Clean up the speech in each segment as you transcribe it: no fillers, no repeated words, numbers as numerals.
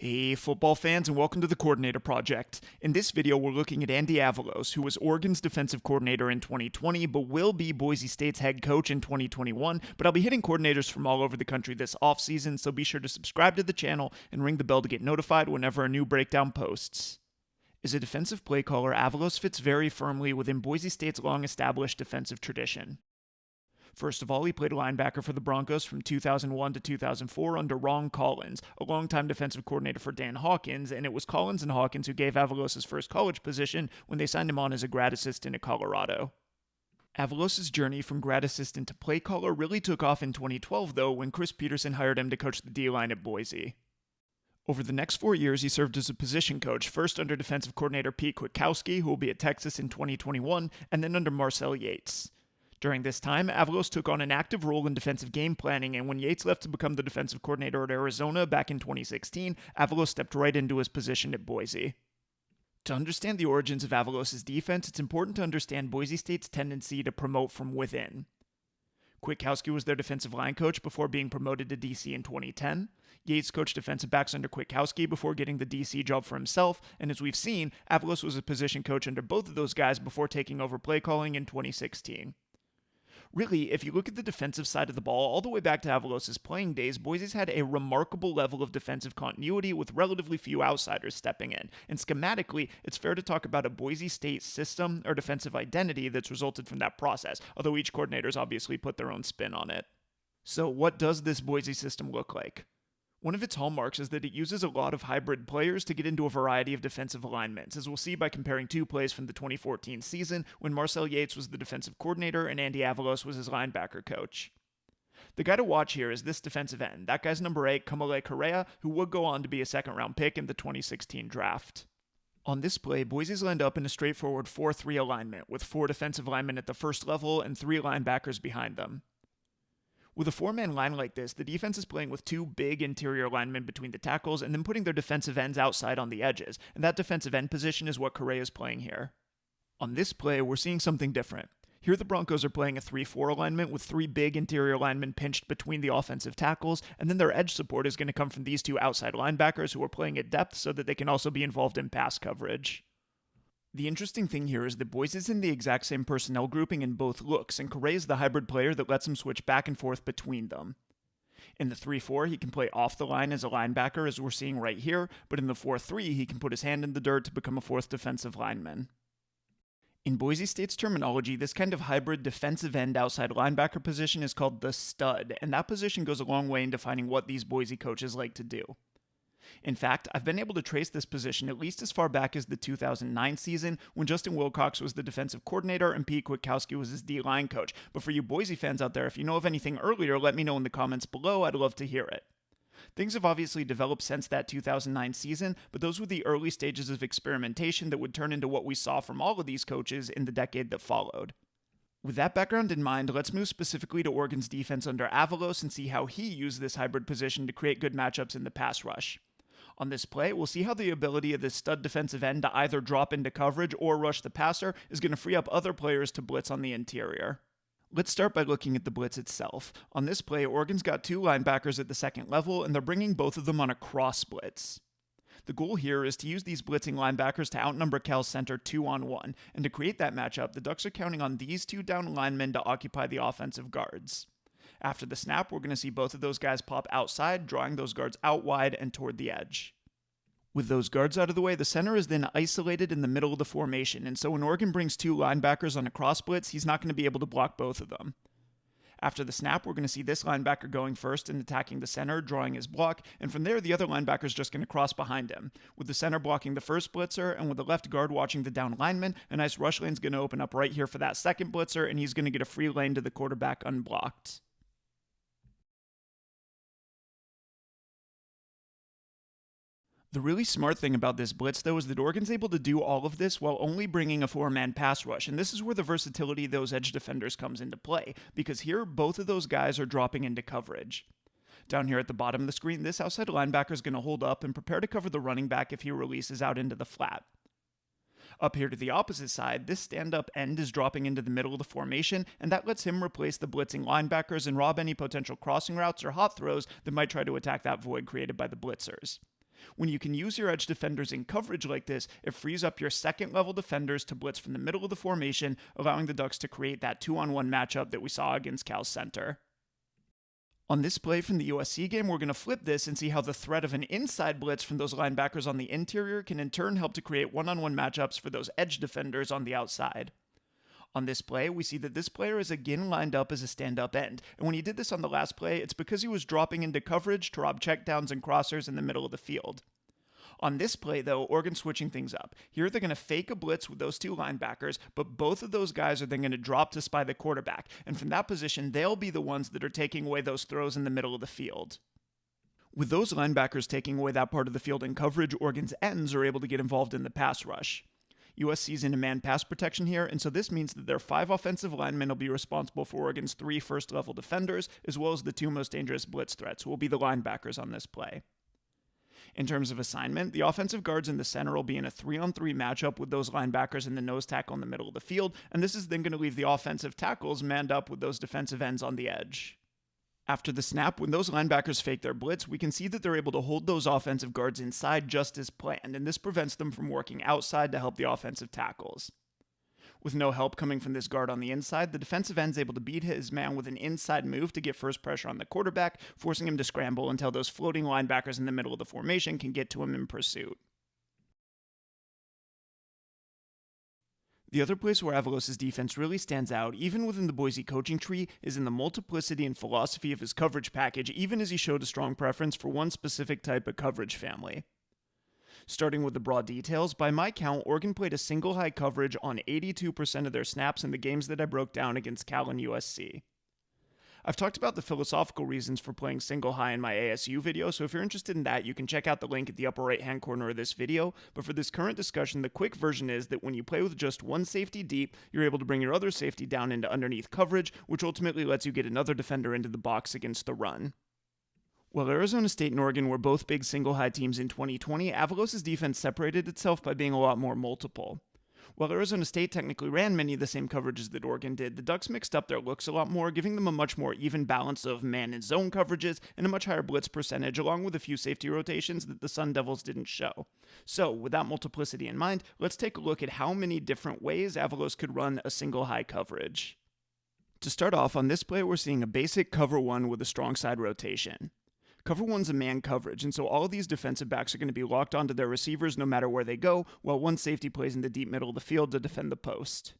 Hey football fans, and welcome to the Coordinator Project. In this video, we're looking at Andy Avalos, who was Oregon's defensive coordinator in 2020, but will be Boise State's head coach in 2021. But I'll be hitting coordinators from all over the country this offseason, so be sure to subscribe to the channel and ring the bell to get notified whenever a new breakdown posts. As a defensive play caller, Avalos fits very firmly within Boise State's long-established defensive tradition. First of all, he played linebacker for the Broncos from 2001 to 2004 under Ron Collins, a longtime defensive coordinator for Dan Hawkins, and it was Collins and Hawkins who gave Avalos his first college position when they signed him on as a grad assistant at Colorado. Avalos' journey from grad assistant to play caller really took off in 2012, though, when Chris Peterson hired him to coach the D-line at Boise. Over the next 4 years, he served as a position coach, first under defensive coordinator Pete Kwiatkowski, who will be at Texas in 2021, and then under Marcel Yates. During this time, Avalos took on an active role in defensive game planning, and when Yates left to become the defensive coordinator at Arizona back in 2016, Avalos stepped right into his position at Boise. To understand the origins of Avalos' defense, it's important to understand Boise State's tendency to promote from within. Kwiatkowski was their defensive line coach before being promoted to DC in 2010. Yates coached defensive backs under Kwiatkowski before getting the DC job for himself, and as we've seen, Avalos was a position coach under both of those guys before taking over play calling in 2016. Really, if you look at the defensive side of the ball, all the way back to Avalos' playing days, Boise's had a remarkable level of defensive continuity with relatively few outsiders stepping in. And schematically, it's fair to talk about a Boise State system or defensive identity that's resulted from that process, although each coordinator's obviously put their own spin on it. So what does this Boise system look like? One of its hallmarks is that it uses a lot of hybrid players to get into a variety of defensive alignments, as we'll see by comparing two plays from the 2014 season when Marcel Yates was the defensive coordinator and Andy Avalos was his linebacker coach. The guy to watch here is this defensive end. That guy's number 8, Kamale Correa, who would go on to be a second-round pick in the 2016 draft. On this play, Boise's lined up in a straightforward 4-3 alignment, with 4 defensive linemen at the first level and 3 linebackers behind them. With a 4-man line like this, the defense is playing with 2 big interior linemen between the tackles and then putting their defensive ends outside on the edges, and that defensive end position is what Correa is playing here. On this play, we're seeing something different. Here the Broncos are playing a 3-4 alignment with 3 big interior linemen pinched between the offensive tackles, and then their edge support is going to come from these 2 outside linebackers who are playing at depth so that they can also be involved in pass coverage. The interesting thing here is that Boise's in the exact same personnel grouping in both looks, and Correa is the hybrid player that lets him switch back and forth between them. In the 3-4, he can play off the line as a linebacker, as we're seeing right here, but in the 4-3, he can put his hand in the dirt to become a 4th defensive lineman. In Boise State's terminology, this kind of hybrid defensive end outside linebacker position is called the stud, and that position goes a long way in defining what these Boise coaches like to do. In fact, I've been able to trace this position at least as far back as the 2009 season when Justin Wilcox was the defensive coordinator and Pete Kwiatkowski was his D-line coach. But for you Boise fans out there, if you know of anything earlier, let me know in the comments below. I'd love to hear it. Things have obviously developed since that 2009 season, but those were the early stages of experimentation that would turn into what we saw from all of these coaches in the decade that followed. With that background in mind, let's move specifically to Oregon's defense under Avalos and see how he used this hybrid position to create good matchups in the pass rush. On this play, we'll see how the ability of this stud defensive end to either drop into coverage or rush the passer is going to free up other players to blitz on the interior. Let's start by looking at the blitz itself. On this play, Oregon's got 2 linebackers at the second level, and they're bringing both of them on a cross blitz. The goal here is to use these blitzing linebackers to outnumber Cal's center 2-on-1, and to create that matchup, the Ducks are counting on these 2 down linemen to occupy the offensive guards. After the snap, we're going to see both of those guys pop outside, drawing those guards out wide and toward the edge. With those guards out of the way, the center is then isolated in the middle of the formation, and so when Oregon brings 2 linebackers on a cross blitz, he's not going to be able to block both of them. After the snap, we're going to see this linebacker going first and attacking the center, drawing his block, and from there, the other linebacker is just going to cross behind him. With the center blocking the first blitzer, and with the left guard watching the down lineman, a nice rush lane's going to open up right here for that second blitzer, and he's going to get a free lane to the quarterback unblocked. The really smart thing about this blitz, though, is that Oregon's able to do all of this while only bringing a 4-man pass rush, and this is where the versatility of those edge defenders comes into play, because here, both of those guys are dropping into coverage. Down here at the bottom of the screen, this outside linebacker is going to hold up and prepare to cover the running back if he releases out into the flat. Up here to the opposite side, this stand-up end is dropping into the middle of the formation, and that lets him replace the blitzing linebackers and rob any potential crossing routes or hot throws that might try to attack that void created by the blitzers. When you can use your edge defenders in coverage like this, it frees up your second level defenders to blitz from the middle of the formation, allowing the Ducks to create that 2-on-1 matchup that we saw against Cal's center. On this play from the USC game, we're going to flip this and see how the threat of an inside blitz from those linebackers on the interior can in turn help to create one-on-one matchups for those edge defenders on the outside. On this play, we see that this player is again lined up as a stand-up end, and when he did this on the last play, it's because he was dropping into coverage to rob checkdowns and crossers in the middle of the field. On this play, though, Oregon's switching things up. Here they're going to fake a blitz with those two linebackers, but both of those guys are then going to drop to spy the quarterback, and from that position, they'll be the ones that are taking away those throws in the middle of the field. With those linebackers taking away that part of the field in coverage, Oregon's ends are able to get involved in the pass rush. USC's in a man pass protection here, and so this means that their 5 offensive linemen will be responsible for Oregon's 3 first-level defenders, as well as the 2 most dangerous blitz threats, who will be the linebackers on this play. In terms of assignment, the offensive guards in the center will be in a 3-on-3 matchup with those linebackers in the nose tackle in the middle of the field, and this is then going to leave the offensive tackles manned up with those defensive ends on the edge. After the snap, when those linebackers fake their blitz, we can see that they're able to hold those offensive guards inside just as planned, and this prevents them from working outside to help the offensive tackles. With no help coming from this guard on the inside, the defensive end's able to beat his man with an inside move to get first pressure on the quarterback, forcing him to scramble until those floating linebackers in the middle of the formation can get to him in pursuit. The other place where Avalos' defense really stands out, even within the Boise coaching tree, is in the multiplicity and philosophy of his coverage package, even as he showed a strong preference for one specific type of coverage family. Starting with the broad details, by my count, Oregon played a single high coverage on 82% of their snaps in the games that I broke down against Cal and USC. I've talked about the philosophical reasons for playing single high in my ASU video, so if you're interested in that, you can check out the link at the upper right hand corner of this video, but for this current discussion, the quick version is that when you play with just one safety deep, you're able to bring your other safety down into underneath coverage, which ultimately lets you get another defender into the box against the run. While Arizona State and Oregon were both big single high teams in 2020, Avalos' defense separated itself by being a lot more multiple. While Arizona State technically ran many of the same coverages that Oregon did, the Ducks mixed up their looks a lot more, giving them a much more even balance of man and zone coverages and a much higher blitz percentage, along with a few safety rotations that the Sun Devils didn't show. So, with that multiplicity in mind, let's take a look at how many different ways Avalos could run a single high coverage. To start off, on this play, we're seeing a basic cover 1 with a strong side rotation. Cover 1's a man coverage, and so all of these defensive backs are going to be locked onto their receivers no matter where they go, while one safety plays in the deep middle of the field to defend the post.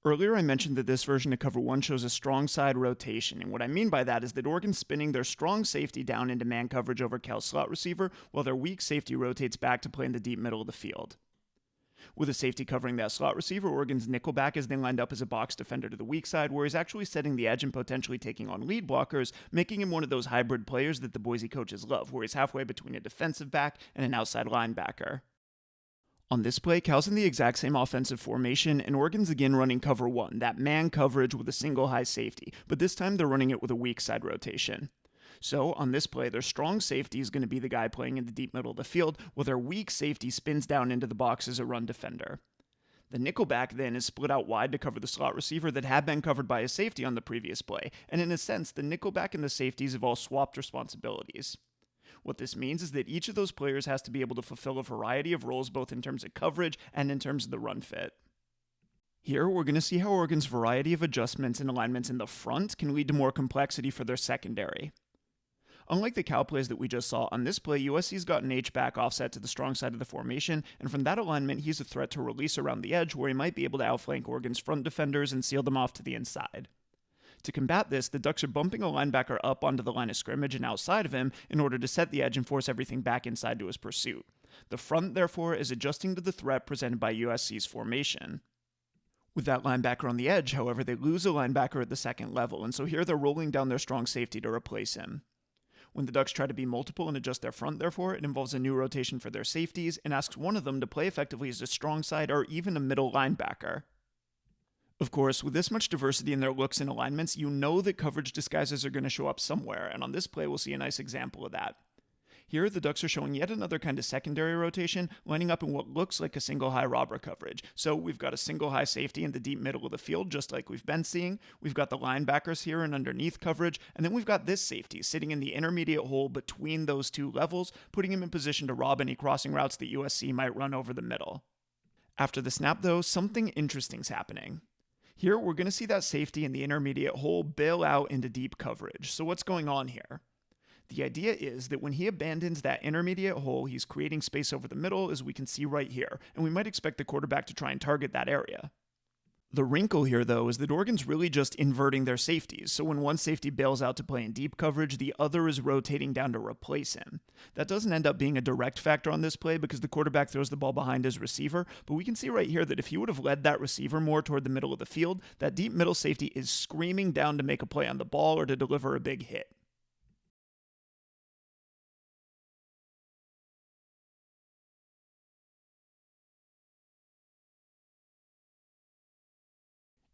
Earlier I mentioned that this version of cover 1 shows a strong side rotation, and what I mean by that is that Oregon's spinning their strong safety down into man coverage over Cal's slot receiver, while their weak safety rotates back to play in the deep middle of the field. With a safety covering that slot receiver, Oregon's nickelback is then lined up as a box defender to the weak side, where he's actually setting the edge and potentially taking on lead blockers, making him one of those hybrid players that the Boise coaches love, where he's halfway between a defensive back and an outside linebacker. On this play, Cal's in the exact same offensive formation, and Oregon's again running cover 1, that man coverage with a single high safety, but this time they're running it with a weak side rotation. So, on this play, their strong safety is going to be the guy playing in the deep middle of the field, while their weak safety spins down into the box as a run defender. The nickelback then is split out wide to cover the slot receiver that had been covered by a safety on the previous play, and in a sense, the nickelback and the safeties have all swapped responsibilities. What this means is that each of those players has to be able to fulfill a variety of roles both in terms of coverage and in terms of the run fit. Here, we're going to see how Oregon's variety of adjustments and alignments in the front can lead to more complexity for their secondary. Unlike the Cal plays that we just saw, on this play, USC's got an H-back offset to the strong side of the formation, and from that alignment, he's a threat to release around the edge where he might be able to outflank Oregon's front defenders and seal them off to the inside. To combat this, the Ducks are bumping a linebacker up onto the line of scrimmage and outside of him in order to set the edge and force everything back inside to his pursuit. The front, therefore, is adjusting to the threat presented by USC's formation. With that linebacker on the edge, however, they lose a linebacker at the second level, and so here they're rolling down their strong safety to replace him. When the Ducks try to be multiple and adjust their front, therefore, it involves a new rotation for their safeties and asks one of them to play effectively as a strong side or even a middle linebacker. Of course, with this much diversity in their looks and alignments, you know that coverage disguises are going to show up somewhere, and on this play we'll see a nice example of that. Here, the Ducks are showing yet another kind of secondary rotation, lining up in what looks like a single high robber coverage. So we've got a single high safety in the deep middle of the field, just like we've been seeing. We've got the linebackers here in underneath coverage, and then we've got this safety sitting in the intermediate hole between those two levels, putting him in position to rob any crossing routes that USC might run over the middle. After the snap, though, something interesting's happening. Here, we're going to see that safety in the intermediate hole bail out into deep coverage. So what's going on here? The idea is that when he abandons that intermediate hole, he's creating space over the middle, as we can see right here, and we might expect the quarterback to try and target that area. The wrinkle here, though, is that Oregon's really just inverting their safeties, so when one safety bails out to play in deep coverage, the other is rotating down to replace him. That doesn't end up being a direct factor on this play because the quarterback throws the ball behind his receiver, but we can see right here that if he would have led that receiver more toward the middle of the field, that deep middle safety is screaming down to make a play on the ball or to deliver a big hit.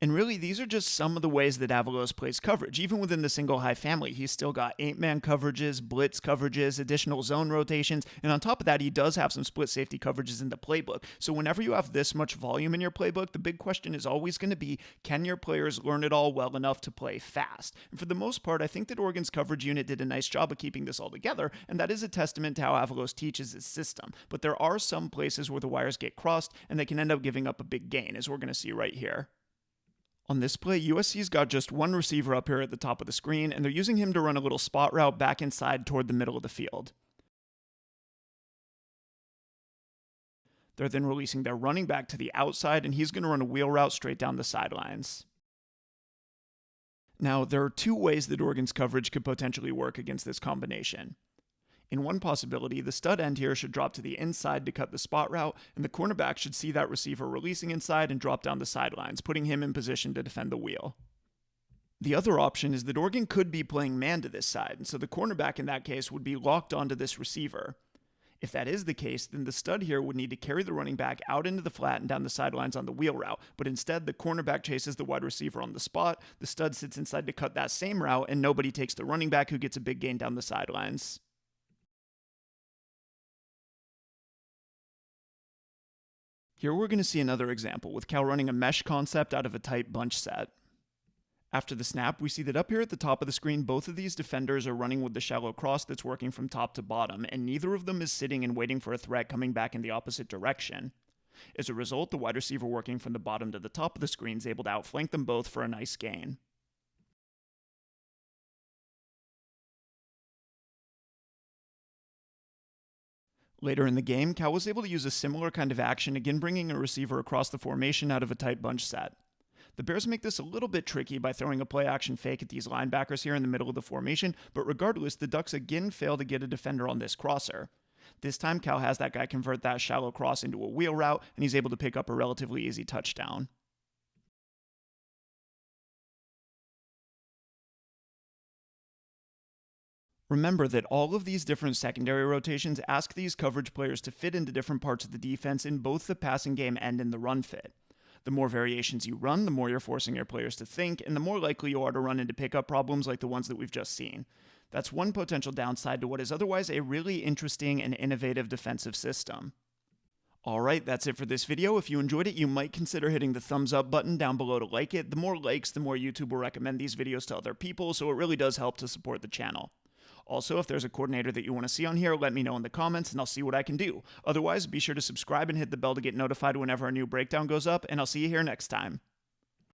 And really, these are just some of the ways that Avalos plays coverage. Even within the single high family, he's still got 8-man coverages, blitz coverages, additional zone rotations, and on top of that, he does have some split safety coverages in the playbook. So whenever you have this much volume in your playbook, the big question is always going to be, can your players learn it all well enough to play fast? And for the most part, I think that Oregon's coverage unit did a nice job of keeping this all together, and that is a testament to how Avalos teaches his system. But there are some places where the wires get crossed, and they can end up giving up a big gain, as we're going to see right here. On this play, USC's got just one receiver up here at the top of the screen, and they're using him to run a little spot route back inside toward the middle of the field. They're then releasing their running back to the outside, and he's going to run a wheel route straight down the sidelines. Now, there are two ways that Oregon's coverage could potentially work against this combination. In one possibility, the stud end here should drop to the inside to cut the spot route, and the cornerback should see that receiver releasing inside and drop down the sidelines, putting him in position to defend the wheel. The other option is that Oregon could be playing man to this side, and so the cornerback in that case would be locked onto this receiver. If that is the case, then the stud here would need to carry the running back out into the flat and down the sidelines on the wheel route, but instead the cornerback chases the wide receiver on the spot, the stud sits inside to cut that same route, and nobody takes the running back who gets a big gain down the sidelines. Here we're going to see another example, with Cal running a mesh concept out of a tight bunch set. After the snap, we see that up here at the top of the screen, both of these defenders are running with the shallow cross that's working from top to bottom, and neither of them is sitting and waiting for a threat coming back in the opposite direction. As a result, the wide receiver working from the bottom to the top of the screen is able to outflank them both for a nice gain. Later in the game, Cal was able to use a similar kind of action, again bringing a receiver across the formation out of a tight bunch set. The Bears make this a little bit tricky by throwing a play-action fake at these linebackers here in the middle of the formation, but regardless, the Ducks again fail to get a defender on this crosser. This time, Cal has that guy convert that shallow cross into a wheel route, and he's able to pick up a relatively easy touchdown. Remember that all of these different secondary rotations ask these coverage players to fit into different parts of the defense in both the passing game and in the run fit. The more variations you run, the more you're forcing your players to think, and the more likely you are to run into pickup problems like the ones that we've just seen. That's one potential downside to what is otherwise a really interesting and innovative defensive system. Alright, that's it for this video. If you enjoyed it, you might consider hitting the thumbs up button down below to like it. The more likes, the more YouTube will recommend these videos to other people, so it really does help to support the channel. Also, if there's a coordinator that you want to see on here, let me know in the comments and I'll see what I can do. Otherwise, be sure to subscribe and hit the bell to get notified whenever a new breakdown goes up, and I'll see you here next time.